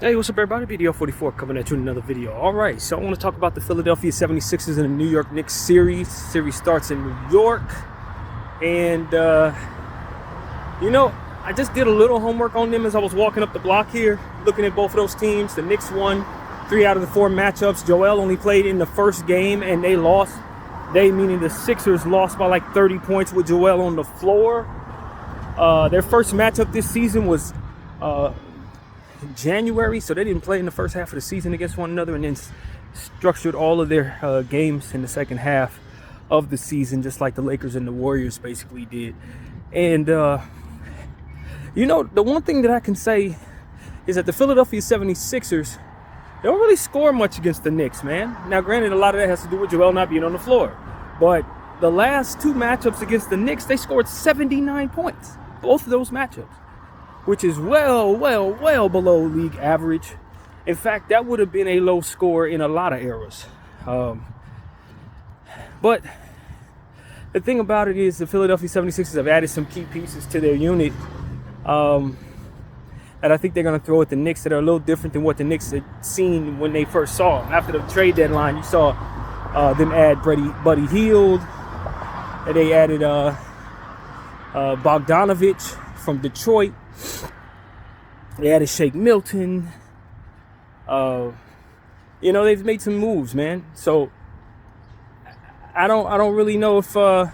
Hey, what's up everybody? BDL44 coming at you in another video. Alright, so I want to talk about the Philadelphia 76ers and the New York Knicks series. Series starts in New York. And, I just did a little homework on them as I was walking up the block here, looking at both of those teams. The Knicks won 3 out of the 4 matchups. Joel only played in the first game and they lost. They, meaning the Sixers, lost by like 30 points with Joel on the floor. Their first matchup this season was January, so they didn't play in the first half of the season against one another, and then structured all of their games in the second half of the season, just like the Lakers and the Warriors basically did. And the one thing that I can say is that the Philadelphia 76ers, they don't really score much against the Knicks, man. Now, granted, a lot of that has to do with Joel not being on the floor, but the last 2 matchups against the Knicks, they scored 79 points, both of those matchups, which is well below league average. In fact, that would have been a low score in a lot of eras. But the thing about it is the Philadelphia 76ers have added some key pieces to their unit that I think they're going to throw at the Knicks that are a little different than what the Knicks had seen when they first saw them. After the trade deadline, you saw them add Buddy Hield, and they added Bogdanovich from Detroit. They added Shake Milton. They've made some moves, man. So I don't really know if Buddy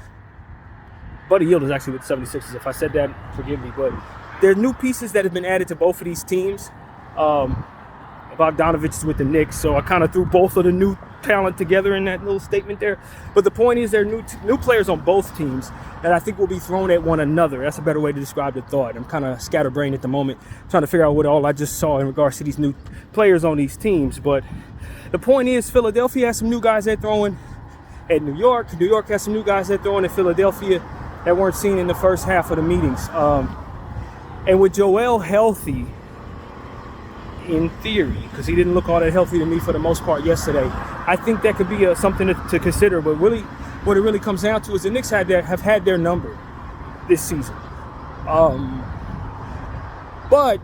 Hield is actually with the 76ers. If I said that, forgive me. But there are new pieces that have been added to both of these teams. Bogdanovich is with the Knicks, so I kind of threw both of the new talent together in that little statement there. But the point is, there are new players on both teams that I think will be thrown at one another. That's a better way to describe the thought. I'm kind of scatterbrained at the moment, trying to figure out what all I just saw in regards to these new players on these teams. But the point is, Philadelphia has some new guys they're throwing at New York. New York has some new guys they're throwing at Philadelphia that weren't seen in the first half of the meetings. And with Joel healthy, in theory, because he didn't look all that healthy to me for the most part yesterday, I think that could be something to consider. But really, what it really comes down to is the Knicks have had their number this season, but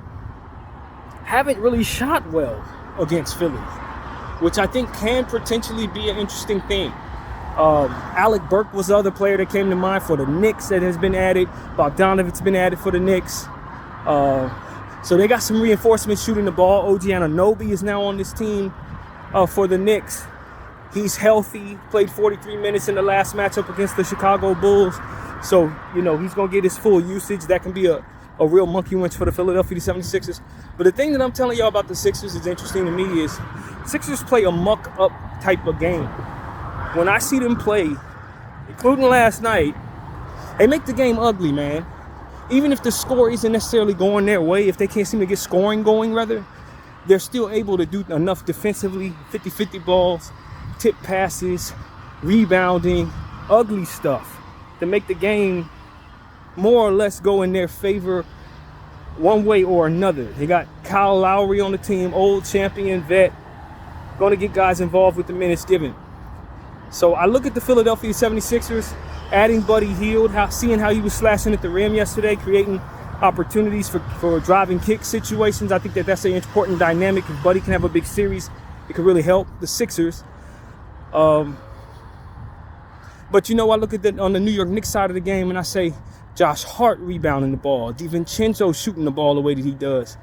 haven't really shot well against Philly, which I think can potentially be an interesting thing. Alec Burke was the other player that came to mind for the Knicks that has been added. Bogdanovich's been added for the Knicks. So they got some reinforcements shooting the ball. OG Anunoby is now on this team for the Knicks. He's healthy, played 43 minutes in the last matchup against the Chicago Bulls. So, he's going to get his full usage. That can be a real monkey wrench for the Philadelphia 76ers. But the thing that I'm telling y'all about the Sixers is interesting to me is Sixers play a muck-up type of game. When I see them play, including last night, they make the game ugly, man. Even if the score isn't necessarily going their way, if they can't seem to get scoring going, rather, they're still able to do enough defensively, 50-50 balls, tip passes, rebounding, ugly stuff to make the game more or less go in their favor one way or another. They got Kyle Lowry on the team, old champion vet, going to get guys involved with the minutes given. So I look at the Philadelphia 76ers, adding Buddy Hield, seeing how he was slashing at the rim yesterday, creating opportunities for driving kick situations. I think that's an important dynamic. If Buddy can have a big series, it could really help the Sixers. But I look at on the New York Knicks side of the game and I say, Josh Hart rebounding the ball, DiVincenzo shooting the ball the way that he does.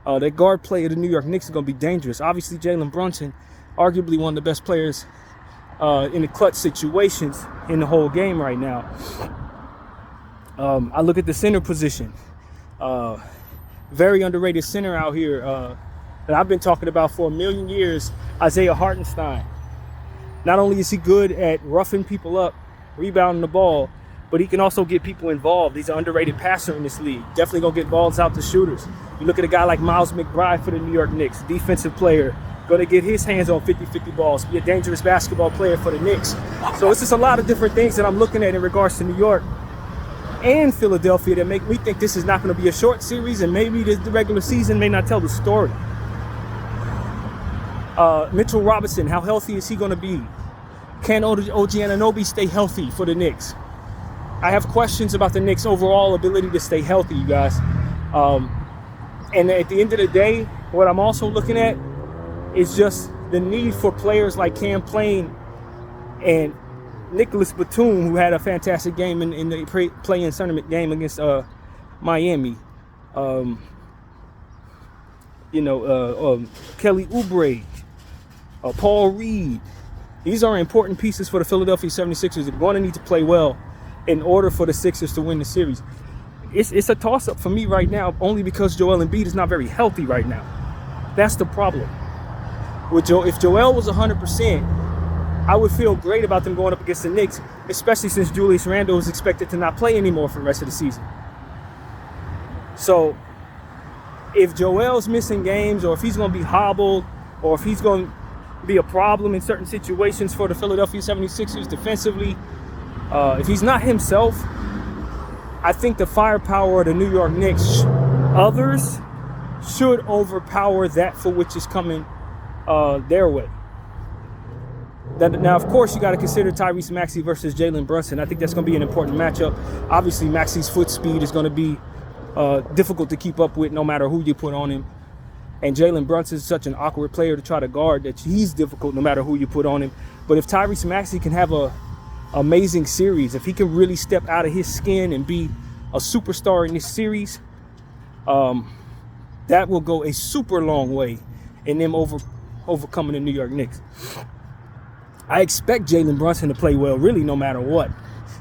That guard play of the New York Knicks is going to be dangerous. Obviously, Jalen Brunson, arguably one of the best players in the clutch situations in the whole game right now. I look at the center position. Very underrated center out here that I've been talking about for a million years, Isaiah Hartenstein. Not only is he good at roughing people up, rebounding the ball, but he can also get people involved. He's an underrated passer in this league. Definitely going to get balls out to shooters. You look at a guy like Miles McBride for the New York Knicks, defensive player, going to get his hands on 50-50 balls, be a dangerous basketball player for the Knicks. So it's just a lot of different things that I'm looking at in regards to New York and Philadelphia that make me think this is not going to be a short series, and maybe the regular season may not tell the story. Mitchell Robinson, how healthy is he going to be? Can OG Anunoby stay healthy for the Knicks? I have questions about the Knicks' overall ability to stay healthy, you guys. And at the end of the day, what I'm also looking at is just the need for players like Cam Payne and Nicholas Batum, who had a fantastic game in the play-in tournament game against Miami. Kelly Oubre, Paul Reed. These are important pieces for the Philadelphia 76ers. They're going to need to play well in order for the Sixers to win the series. It's a toss-up for me right now, only because Joel Embiid is not very healthy right now. That's the problem. If Joel was 100%, I would feel great about them going up against the Knicks, especially since Julius Randle is expected to not play anymore for the rest of the season. So if Joel's missing games, or if he's going to be hobbled, or if he's going to be a problem in certain situations for the Philadelphia 76ers defensively, if he's not himself, I think the firepower of the New York Knicks, others, should overpower that for which is coming their way. Now, of course, you got to consider Tyrese Maxey versus Jalen Brunson. I think that's going to be an important matchup. Obviously, Maxey's foot speed is going to be difficult to keep up with no matter who you put on him. And Jalen Brunson is such an awkward player to try to guard that he's difficult no matter who you put on him. But if Tyrese Maxey can have a amazing series, if he can really step out of his skin and be a superstar in this series, that will go a super long way in them overcoming the New York Knicks. I expect Jalen Brunson to play well, really, no matter what.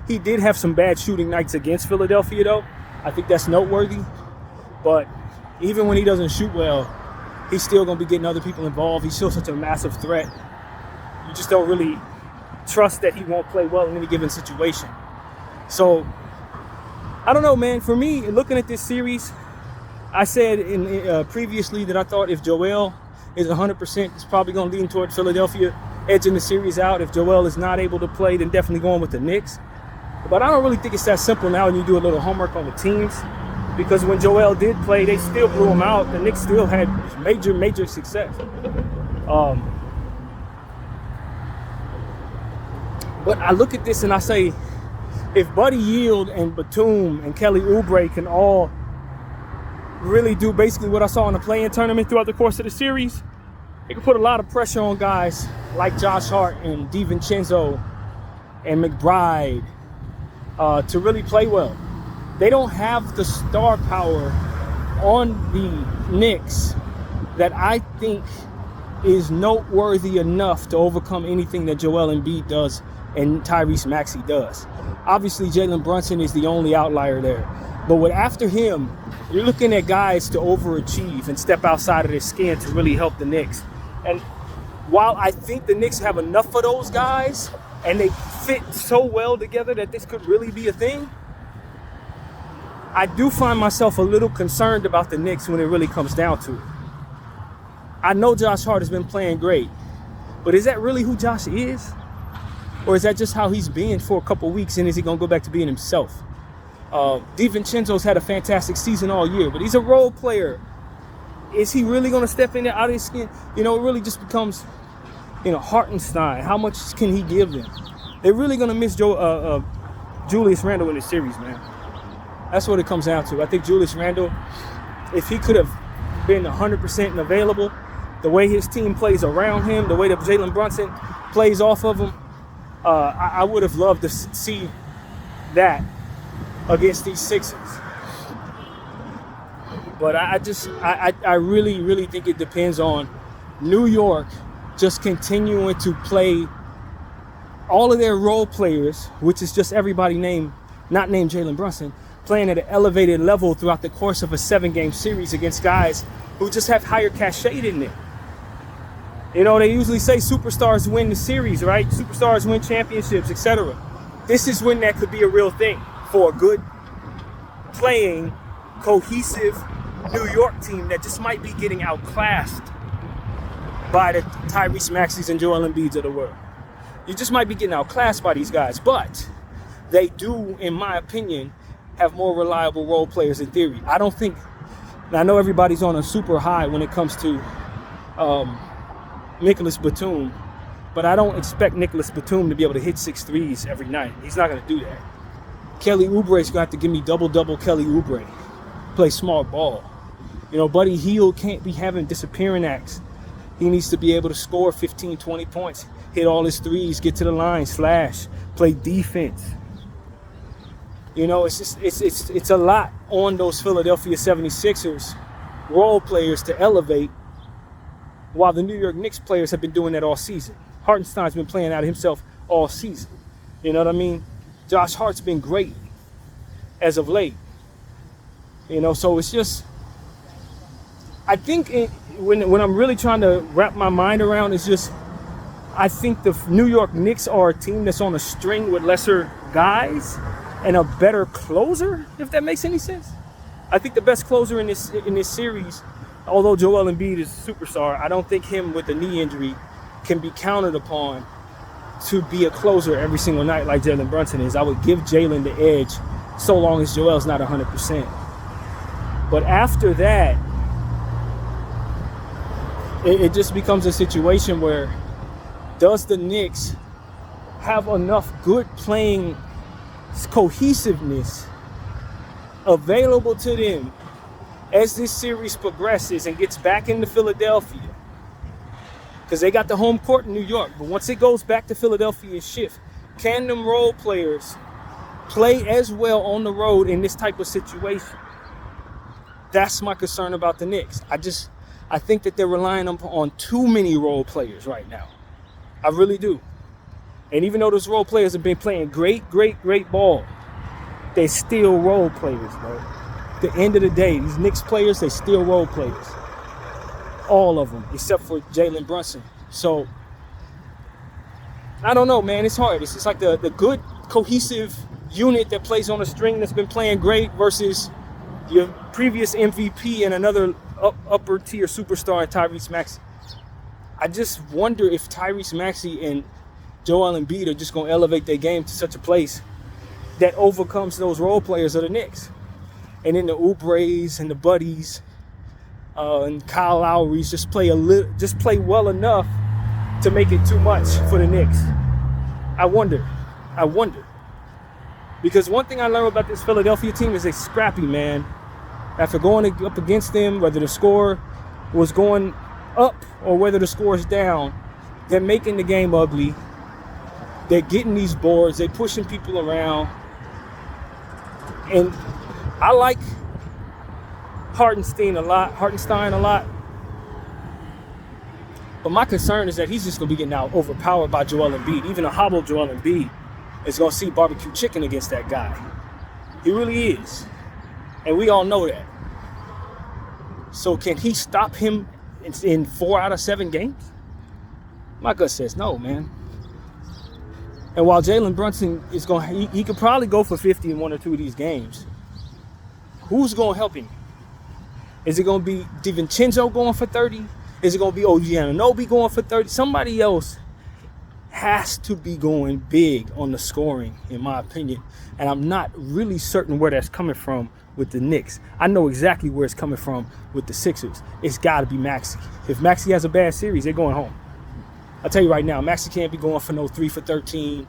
He did have some bad shooting nights against Philadelphia, though. I think that's noteworthy. But even when he doesn't shoot well, he's still going to be getting other people involved. He's still such a massive threat. You just don't really trust that he won't play well in any given situation. So, I don't know, man. For me, looking at this series, I said previously that I thought if Joel is 100%, it's probably going to lean toward Philadelphia edging the series out. If Joel is not able to play, then definitely going with the Knicks. But I don't really think it's that simple now when you do a little homework on the teams. Because when Joel did play, they still blew him out. The Knicks still had major success. But I look at this and I say, if Buddy Hield and Batum and Kelly Oubre can all really do basically what I saw in the play-in tournament throughout the course of the series, it can put a lot of pressure on guys like Josh Hart and DiVincenzo and McBride to really play well. They don't have the star power on the Knicks that I think is noteworthy enough to overcome anything that Joel Embiid does and Tyrese Maxey does. Obviously, Jalen Brunson is the only outlier there. But after him, you're looking at guys to overachieve and step outside of their skin to really help the Knicks. And while I think the Knicks have enough of those guys and they fit so well together that this could really be a thing, I do find myself a little concerned about the Knicks when it really comes down to it. I know Josh Hart has been playing great, but is that really who Josh is? Or is that just how he's been for a couple weeks, and is he going to go back to being himself? DiVincenzo's had a fantastic season all year, but he's a role player. Is he really going to step in there out of his skin? It really just becomes, Hartenstein. How much can he give them? They're really going to miss Julius Randle in this series, man. That's what it comes down to. I think Julius Randle, if he could have been 100% and available, the way his team plays around him, the way that Jalen Brunson plays off of him, I would have loved to see that against these Sixers. But I really think it depends on New York just continuing to play all of their role players, which is just everybody not named Jalen Brunson, playing at an elevated level throughout the course of a 7-game series against guys who just have higher cachet than them. They usually say superstars win the series, right? Superstars win championships, etc. This is when that could be a real thing for a good playing, cohesive New York team that just might be getting outclassed by the Tyrese Maxeys and Joel Embiids of the world. You just might be getting outclassed by these guys, but they do, in my opinion, have more reliable role players in theory. I know everybody's on a super high when it comes to Nicholas Batum, but I don't expect Nicholas Batum to be able to hit 6 threes every night. He's not going to do that. Kelly Oubre's going to have to give me double Kelly Oubre. Play smart ball. You know, Buddy Hield can't be having disappearing acts. He needs to be able to score 15, 20 points, hit all his threes, get to the line, slash, play defense. You know, it's a lot on those Philadelphia 76ers role players to elevate, while the New York Knicks players have been doing that all season. Hartenstein's been playing out of himself all season. You know what I mean? Josh Hart's been great as of late. You know, so it's just, I think when I'm really trying to wrap my mind around, it's just, I think the New York Knicks are a team that's on a string with lesser guys and a better closer, if that makes any sense. I think the best closer in this series, although Joel Embiid is a superstar, I don't think him with a knee injury can be counted upon to be a closer every single night like Jalen Brunson is. I would give Jalen the edge so long as Joel's not 100%. But after that, it just becomes a situation where, does the Knicks have enough good playing cohesiveness available to them as this series progresses and gets back into Philadelphia? Because they got the home court in New York, but once it goes back to Philadelphia and shift, can them role players play as well on the road in this type of situation? That's my concern about the Knicks. I think that they're relying on too many role players right now. I really do. And even though those role players have been playing great ball, they're still role players, bro. At the end of the day, these Knicks players, they still role players. All of them, except for Jalen Brunson. So, I don't know, man. It's hard. It's just like the good, cohesive unit that plays on a string that's been playing great versus your previous MVP and another upper tier superstar in Tyrese Maxey. I just wonder if Tyrese Maxey and Joel Embiid are just going to elevate their game to such a place that overcomes those role players of the Knicks. And then the Oubres and the Buddies and Kyle Lowry's just play well enough to make it too much for the Knicks. I wonder. Because one thing I learned about this Philadelphia team is they're scrappy, man. After going up against them, whether the score was going up or whether the score is down, they're making the game ugly. They're getting these boards. They're pushing people around. And I like Hartenstein a lot. But my concern is that he's just going to be getting out overpowered by Joel Embiid. Even a hobbled Joel Embiid is going to see barbecue chicken against that guy. He really is. And we all know that. So can he stop him in 4 out of 7 games? My gut says no, man. And while Jalen Brunson is he could probably go for 50 in 1 or 2 of these games. Who's going to help him? Is it going to be DiVincenzo going for 30? Is it going to be OG Anunoby going for 30? Somebody else has to be going big on the scoring, in my opinion. And I'm not really certain where that's coming from with the Knicks. I know exactly where it's coming from with the Sixers. It's got to be Maxey. If Maxey has a bad series, they're going home. I'll tell you right now, Maxey can't be going for no 3 for 13,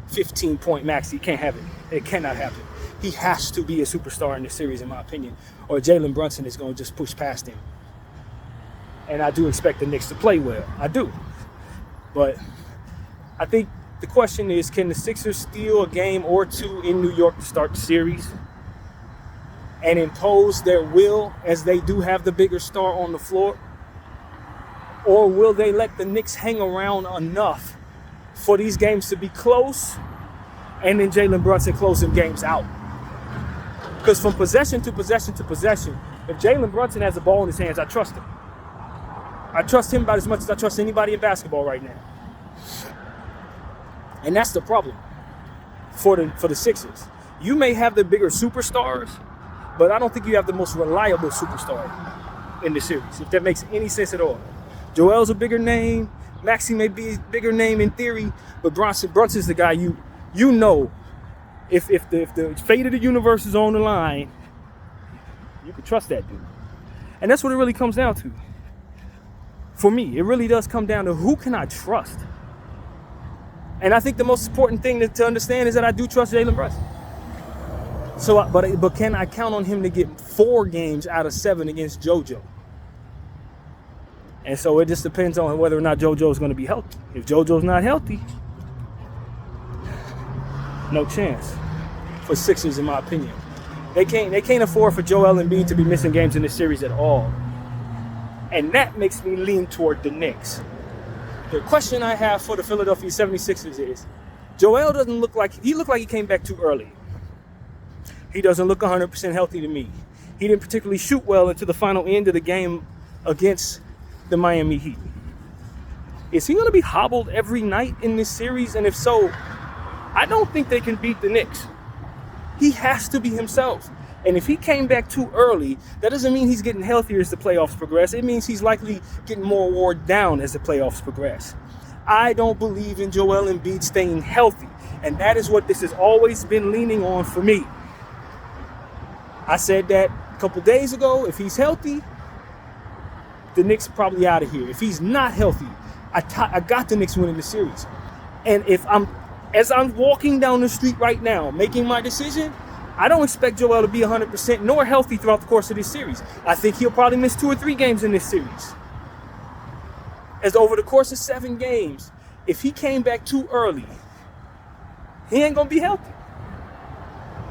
15-point Maxey. He can't have it. It cannot happen. He has to be a superstar in this series, in my opinion, or Jalen Brunson is going to just push past him. And I do expect the Knicks to play well. I do. But I think the question is, can the Sixers steal a game or 2 in New York to start the series and impose their will, as they do have the bigger star on the floor? Or will they let the Knicks hang around enough for these games to be close and then Jalen Brunson closing games out? Because from possession to possession to possession, if Jalen Brunson has the ball in his hands, I trust him. I trust him about as much as I trust anybody in basketball right now. And that's the problem for the Sixers. You may have the bigger superstars, but I don't think you have the most reliable superstar in the series, if that makes any sense at all. Joel's a bigger name. Maxey may be a bigger name in theory, but Brunson's the guy you know. If the fate of the universe is on the line, you can trust that dude. And that's what it really comes down to. For me, it really does come down to who can I trust. And I think the most important thing to understand is that I do trust Jalen Brunson. So, but can I count on him to get 4 games out of 7 against JoJo. And so it just depends on whether or not JoJo is going to be healthy. If JoJo's not healthy, no chance for Sixers, in my opinion. They can't afford for Joel Embiid to be missing games in this series at all. And that makes me lean toward the Knicks. The question I have for the Philadelphia 76ers is, Joel doesn't look like he came back too early. He doesn't look 100% healthy to me. He didn't particularly shoot well into the final end of the game against the Miami Heat. Is he going to be hobbled every night in this series? And if so, I don't think they can beat the Knicks. He has to be himself. And if he came back too early, that doesn't mean he's getting healthier as the playoffs progress. It means he's likely getting more wore down as the playoffs progress. I don't believe in Joel Embiid staying healthy. And that is what this has always been leaning on for me. I said that a couple days ago. If he's healthy, the Knicks are probably out of here. If he's not healthy, I got the Knicks winning the series. And as I'm walking down the street right now, making my decision, I don't expect Joel to be 100% nor healthy throughout the course of this series. I think he'll probably miss 2 or 3 games in this series. As over the course of 7 games, if he came back too early, he ain't going to be healthy.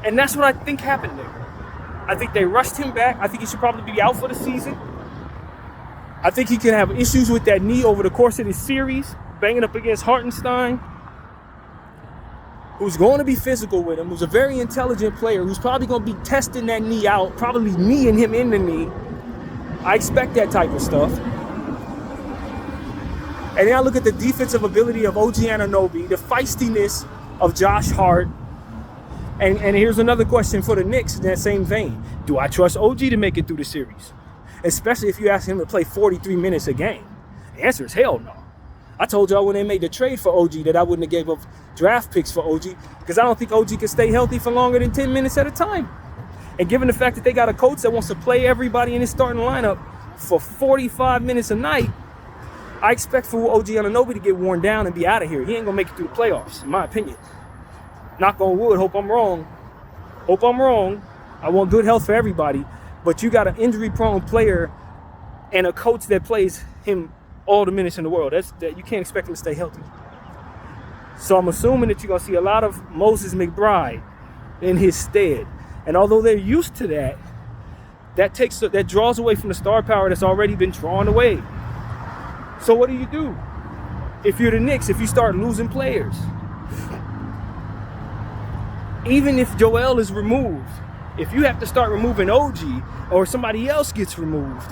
And that's what I think happened there. I think they rushed him back. I think he should probably be out for the season. I think he could have issues with that knee over the course of this series, banging up against Hartenstein, who's going to be physical with him, who's a very intelligent player, who's probably going to be testing that knee out, probably kneeing him in the knee. I expect that type of stuff. And then I look at the defensive ability of OG Anunoby, the feistiness of Josh Hart. And here's another question for the Knicks in that same vein. Do I trust OG to make it through the series? Especially if you ask him to play 43 minutes a game. The answer is hell no. I told y'all when they made the trade for OG that I wouldn't have gave up draft picks for OG because I don't think OG can stay healthy for longer than 10 minutes at a time. And given the fact that they got a coach that wants to play everybody in his starting lineup for 45 minutes a night, I expect for OG Anunoby to get worn down and be out of here. He ain't going to make it through the playoffs, in my opinion. Knock on wood, hope I'm wrong. Hope I'm wrong. I want good health for everybody. But you got an injury-prone player and a coach that plays him all the minutes in the world. That you can't expect him to stay healthy. So I'm assuming that you're going to see a lot of Moses McBride in his stead. And although they're used to that, that draws away from the star power that's already been drawn away. So what do? If you're the Knicks, if you start losing players? Even if Joel is removed, if you have to start removing OG or somebody else gets removed,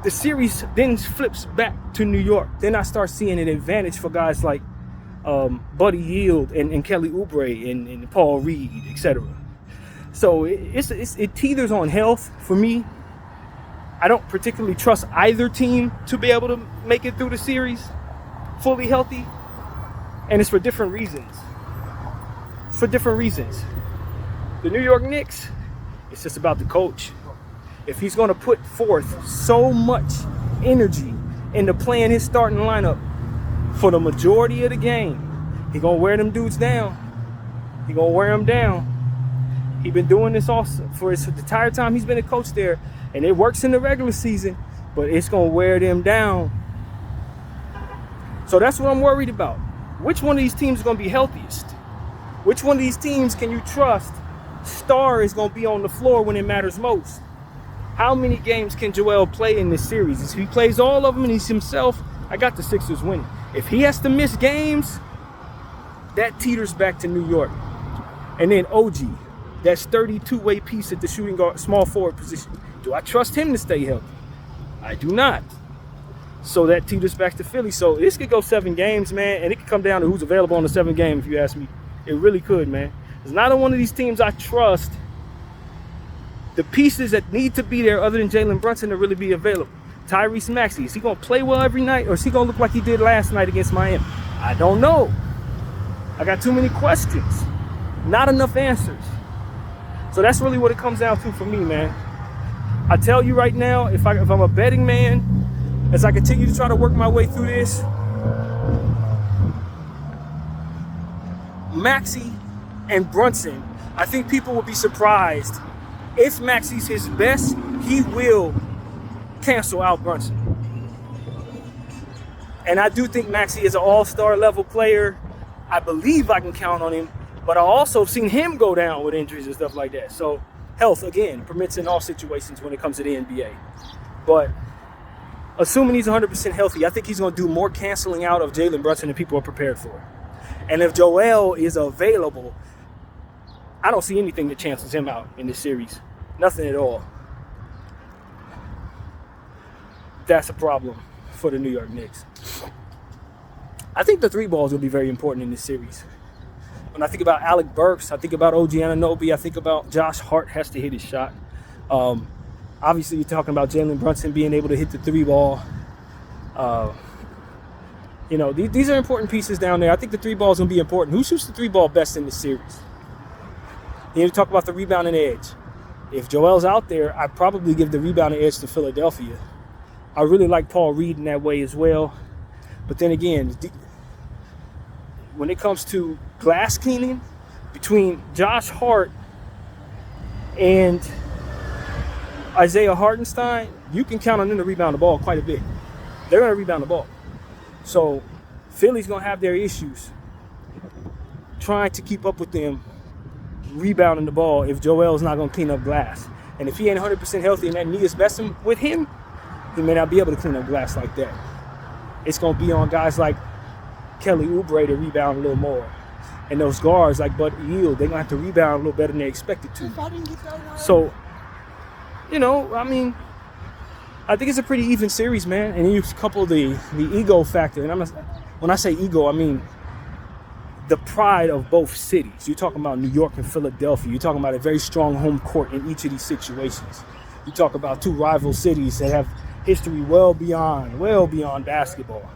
the series then flips back to New York. Then I start seeing an advantage for guys like Buddy Hield and Kelly Oubre and Paul Reed, etc. So it teeters on health for me. I don't particularly trust either team to be able to make it through the series fully healthy. And it's for different reasons. It's for different reasons. The New York Knicks, it's just about the coach. If he's going to put forth so much energy into playing his starting lineup for the majority of the game, he's going to wear them dudes down. He's going to wear them down. He's been doing this also for the entire time he's been a coach there. And it works in the regular season, but it's going to wear them down. So that's what I'm worried about. Which one of these teams is going to be healthiest? Which one of these teams can you trust star is going to be on the floor when it matters most? How many games can Joel play in this series? If he plays all of them and he's himself, I got the Sixers winning. If he has to miss games, that teeters back to New York. And then OG, that sturdy two-way piece at the shooting guard, small forward position. Do I trust him to stay healthy? I do not. So that teeters back to Philly. So this could go 7 games, man, and it could come down to who's available on the 7th game, if you ask me. It really could, man. There's not one of these teams I trust the pieces that need to be there other than Jalen Brunson to really be available. Tyrese Maxey, is he going to play well every night, or is he going to look like he did last night against Miami? I don't know. I got too many questions. Not enough answers. So that's really what it comes down to for me, man. I tell you right now, if I'm a betting man, as I continue to try to work my way through this, Maxey and Brunson, I think people will be surprised if Maxey's his best, he will cancel out Brunson. And I do think Maxey is an all-star level player. I believe I can count on him, but I also have seen him go down with injuries and stuff like that. So health, again, permits in all situations when it comes to the NBA. But assuming he's 100% healthy, I think he's going to do more canceling out of Jalen Brunson than people are prepared for. And if Joel is available, I don't see anything that cancels him out in this series. Nothing at all. That's a problem for the New York Knicks. I think the three balls will be very important in this series. When I think about Alec Burks, I think about OG Anunoby, I think about Josh Hart has to hit his shot. Obviously, you're talking about Jalen Brunson being able to hit the three ball. These are important pieces down there. I think the three ball is going to be important. Who shoots the three ball best in this series? You talk about the rebounding edge. If Joel's out there, I'd probably give the rebounding edge to Philadelphia. I really like Paul Reed in that way as well. But then again, when it comes to glass cleaning, between Josh Hart and Isaiah Hartenstein, you can count on them to rebound the ball quite a bit. They're going to rebound the ball. So Philly's going to have their issues trying to keep up with them rebounding the ball if Joel's not going to clean up glass. And if he ain't 100% healthy and that knee is messing with him, he may not be able to clean up glass like that. It's going to be on guys like Kelly Oubre to rebound a little more. And those guards like Bud Yield, they're going to have to rebound a little better than they expected to. So, I think it's a pretty even series, man. And you couple the ego factor. And when I say ego, I mean the pride of both cities. You're talking about New York and Philadelphia. You're talking about a very strong home court in each of these situations. You talk about two rival cities that have history well beyond basketball.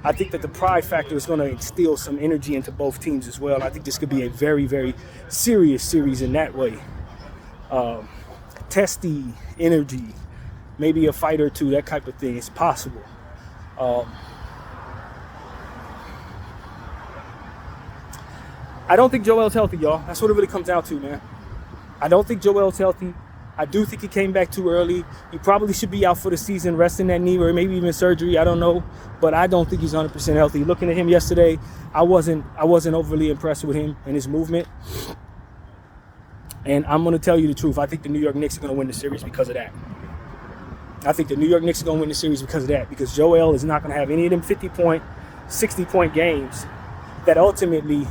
I think that the pride factor is going to instill some energy into both teams as well. I think this could be a very, very serious series in that way. Testy energy, maybe a fight or two, that type of thing is possible. I don't think Joel's healthy, y'all. That's what it really comes down to, man. I don't think Joel's healthy. I do think he came back too early. He probably should be out for the season, resting that knee or maybe even surgery. I don't know. But I don't think he's 100% healthy. Looking at him yesterday, I wasn't overly impressed with him and his movement. And I'm going to tell you the truth. I think the New York Knicks are going to win the series because of that. I think the New York Knicks are going to win the series because of that. Because Joel is not going to have any of them 50-point, 60-point games that ultimately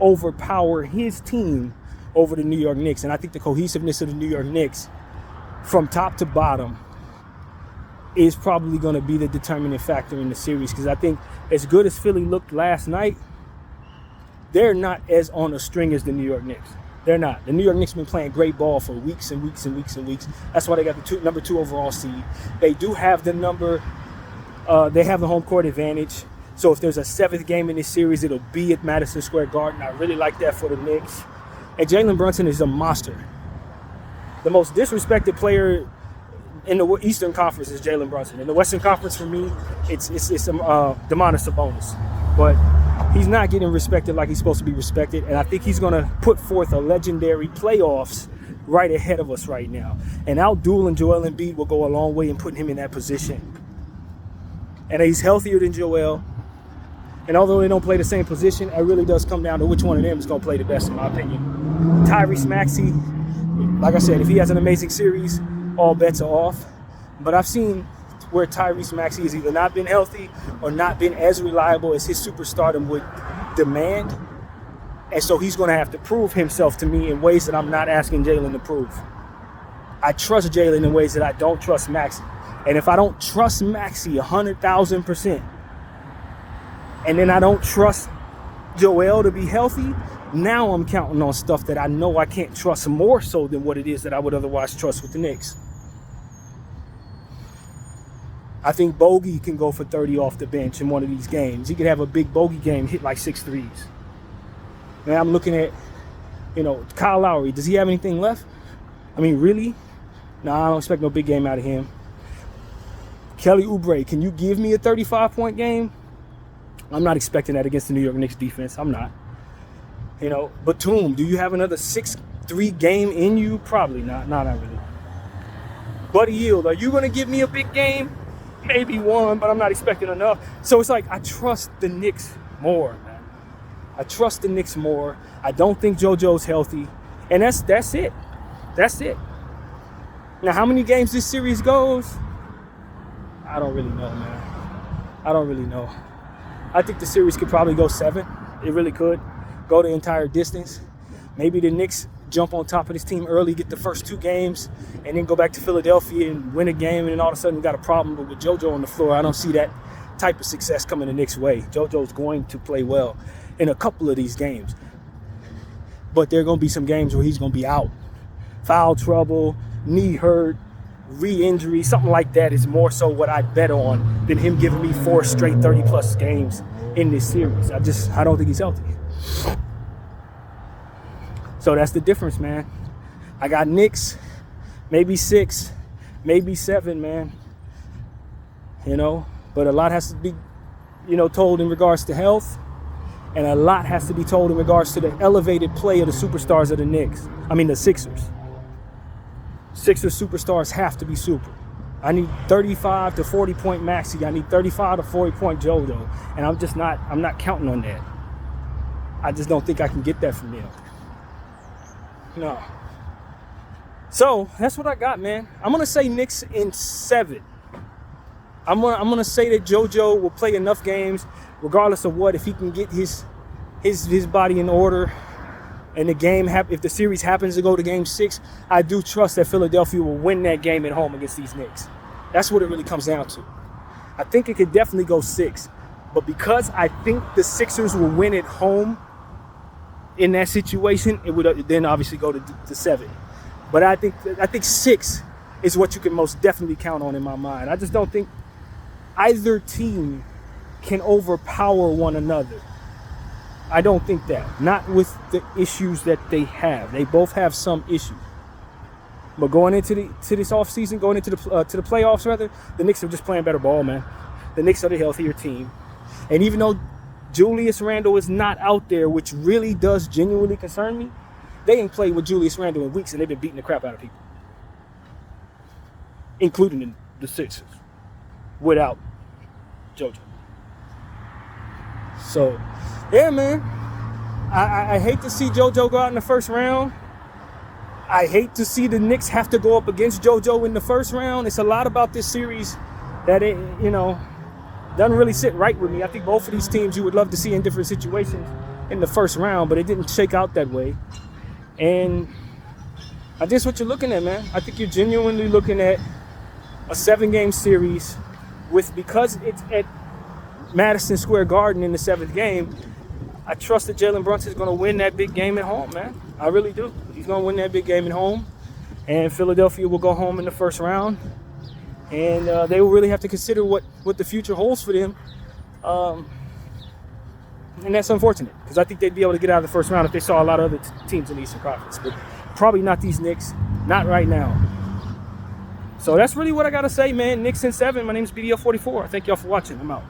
overpower his team over the New York Knicks. And I think the cohesiveness of the New York Knicks from top to bottom is probably going to be the determining factor in the series. Because I think as good as Philly looked last night, they're not as on a string as the New York Knicks. They're not. The New York Knicks have been playing great ball for weeks and weeks and weeks and weeks. That's why they got the number 2 overall seed. They do have they have the home court advantage. So if there's a 7th game in this series, it'll be at Madison Square Garden. I really like that for the Knicks. And Jalen Brunson is a monster. The most disrespected player in the Eastern Conference is Jalen Brunson. In the Western Conference, for me, it's Domantas Sabonis. But he's not getting respected like he's supposed to be respected. And I think he's going to put forth a legendary playoffs right ahead of us right now. And outdueling Joel Embiid will go a long way in putting him in that position. And he's healthier than Joel. And although they don't play the same position, it really does come down to which one of them is going to play the best, in my opinion. Tyrese Maxey, like I said, if he has an amazing series, all bets are off. But I've seen where Tyrese Maxey has either not been healthy or not been as reliable as his superstardom would demand. And so he's going to have to prove himself to me in ways that I'm not asking Jalen to prove. I trust Jalen in ways that I don't trust Maxey. And if I don't trust Maxey 100,000%, and then I don't trust Joel to be healthy, now I'm counting on stuff that I know I can't trust more so than what it is that I would otherwise trust with the Knicks. I think Bogey can go for 30 off the bench in one of these games. He could have a big Bogey game, hit like 6 threes. Now I'm looking at, Kyle Lowry. Does he have anything left? I mean, really? No, I don't expect no big game out of him. Kelly Oubre, can you give me a 35-point game? I'm not expecting that against the New York Knicks defense. I'm not. Batum, do you have another 6 3 game in you? Probably not. Not really. Buddy Yield, are you going to give me a big game? Maybe one, but I'm not expecting enough. So it's like I trust the Knicks more, man. I trust the Knicks more. I don't think JoJo's healthy. And that's it. That's it. Now, how many games this series goes? I don't really know, man. I don't really know. I think the series could probably go 7. It really could. Go the entire distance. Maybe the Knicks jump on top of this team early, get the first 2 games, and then go back to Philadelphia and win a game, and then all of a sudden we got a problem. But with JoJo on the floor, I don't see that type of success coming the Knicks' way. JoJo's going to play well in a couple of these games. But there are going to be some games where he's going to be out. Foul trouble, knee hurt, re-injury, something like that is more so what I'd bet on than him giving me 4 straight 30-plus games in this series. I don't think he's healthy. So that's the difference, man. I got Knicks, maybe 6, maybe 7, man. You know, but a lot has to be, told in regards to health. And a lot has to be told in regards to the elevated play of the superstars of the Sixers. Sixers superstars have to be super. I need 35 to 40 point Maxey. I need 35 to 40 point JoJo. And I'm not counting on that. I just don't think I can get that from them. No. So that's what I got, man. I'm going to say Knicks in 7. I'm gonna say that JoJo will play enough games, regardless of what, if he can get his body in order, and the game if the series happens to go to Game 6, I do trust that Philadelphia will win that game at home against these Knicks. That's what it really comes down to. I think it could definitely go 6, but because I think the Sixers will win at home in that situation, it would then obviously go to 7. But I think 6 is what you can most definitely count on in my mind. I just don't think either team can overpower one another. I don't think that. Not with the issues that they have. They both have some issues. But going into this offseason, going into the playoffs rather, the Knicks are just playing better ball, man. The Knicks are the healthier team. And even though Julius Randle is not out there, which really does genuinely concern me, they ain't played with Julius Randle in weeks, and they've been beating the crap out of people, including the Sixers, without JoJo. So, yeah, man. I hate to see JoJo go out in the first round. I hate to see the Knicks have to go up against JoJo in the first round. It's a lot about this series that doesn't really sit right with me. I think both of these teams you would love to see in different situations in the first round, but it didn't shake out that way. And I guess what you're looking at, man, I think you're genuinely looking at a 7-game series because it's at Madison Square Garden in the 7th game. I trust that Jalen Brunson's going to win that big game at home, man. I really do. He's going to win that big game at home. And Philadelphia will go home in the first round. And they will really have to consider what the future holds for them. And that's unfortunate, because I think they'd be able to get out of the first round if they saw a lot of other teams in the Eastern Conference. But probably not these Knicks. Not right now. So that's really what I got to say, man. Knicks in 7. My name is BDL44. Thank y'all for watching. I'm out.